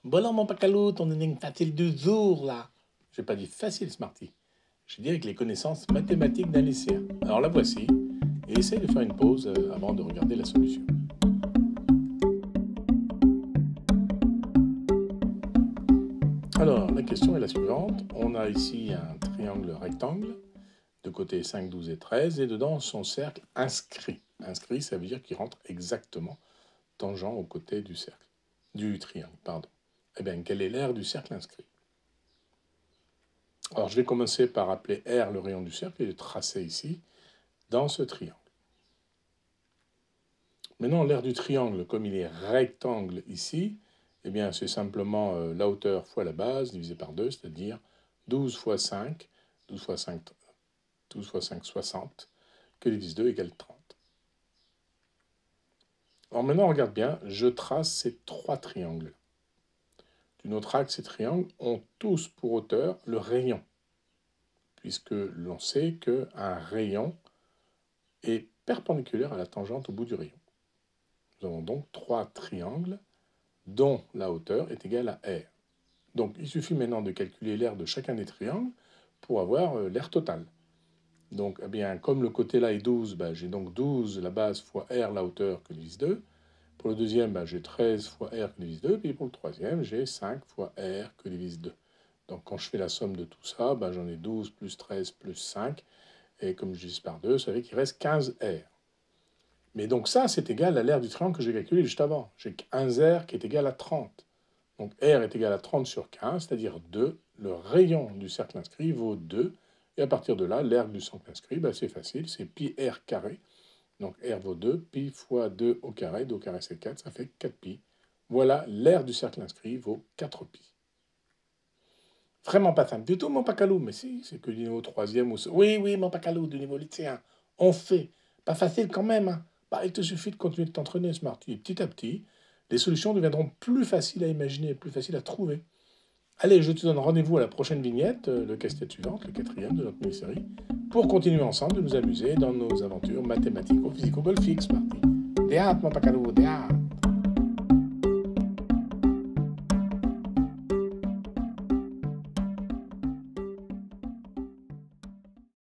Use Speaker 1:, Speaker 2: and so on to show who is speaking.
Speaker 1: Bon alors mon pacalou, ton énigme facile du jour là. J'ai pas dit facile Smarty. J'ai dit avec les connaissances mathématiques d'un lycéen. Alors la voici, et essaye de faire une pause avant de regarder la solution. Alors la question est la suivante. On a ici un triangle rectangle, de côté 5, 12 et 13, et dedans son cercle inscrit. Inscrit, ça veut dire qu'il rentre exactement tangent au côté du cercle, du triangle, pardon. Eh bien, quelle est l'aire du cercle inscrit? Alors, je vais commencer par appeler R le rayon du cercle et le tracer ici, dans ce triangle. Maintenant, l'aire du triangle, comme il est rectangle ici, eh bien, c'est simplement la hauteur fois la base divisé par 2, c'est-à-dire 12 fois 5, 12 fois 5, 12 fois 5, 60, que divise 2 égale 30. Alors maintenant, regarde bien, je trace ces trois triangles. D'une autre axe, ces triangles ont tous pour hauteur le rayon, puisque l'on sait qu'un rayon est perpendiculaire à la tangente au bout du rayon. Nous avons donc trois triangles dont la hauteur est égale à R. Donc il suffit maintenant de calculer l'aire de chacun des triangles pour avoir l'aire totale. Donc eh bien, comme le côté là est 12, j'ai donc 12 la base fois R la hauteur que divise 2. Pour le deuxième, j'ai 13 fois R que divise 2. Puis pour le troisième, j'ai 5 fois R que divise 2. Donc quand je fais la somme de tout ça, j'en ai 12 plus 13 plus 5. Et comme je divise par 2, ça fait qu'il reste 15 R. Mais donc ça, c'est égal à l'aire du triangle que j'ai calculé juste avant. J'ai 15 R qui est égal à 30. Donc R est égal à 30 sur 15, c'est-à-dire 2. Le rayon du cercle inscrit vaut 2. Et à partir de là, l'aire du cercle inscrit, c'est facile, c'est pi R carré. Donc R vaut 2, pi fois 2 au carré, 2 au carré c'est 4, ça fait 4 pi. Voilà, l'aire du cercle inscrit vaut 4 pi. Vraiment pas simple du tout, mon pacalou, mais si, c'est que du niveau 3e ou... Oui, mon pacalou, du niveau lycéen, on fait. Pas facile quand même, hein. Il te suffit de continuer de t'entraîner, Smarty, et petit à petit, les solutions deviendront plus faciles à imaginer, plus faciles à trouver. Allez, je te donne rendez-vous à la prochaine vignette, le casse-tête suivante, le 4e de notre mini-série, pour continuer ensemble de nous amuser dans nos aventures mathématico-physico-golfiques, Smarty. Des hâtes, mon pacalou, des hâtes.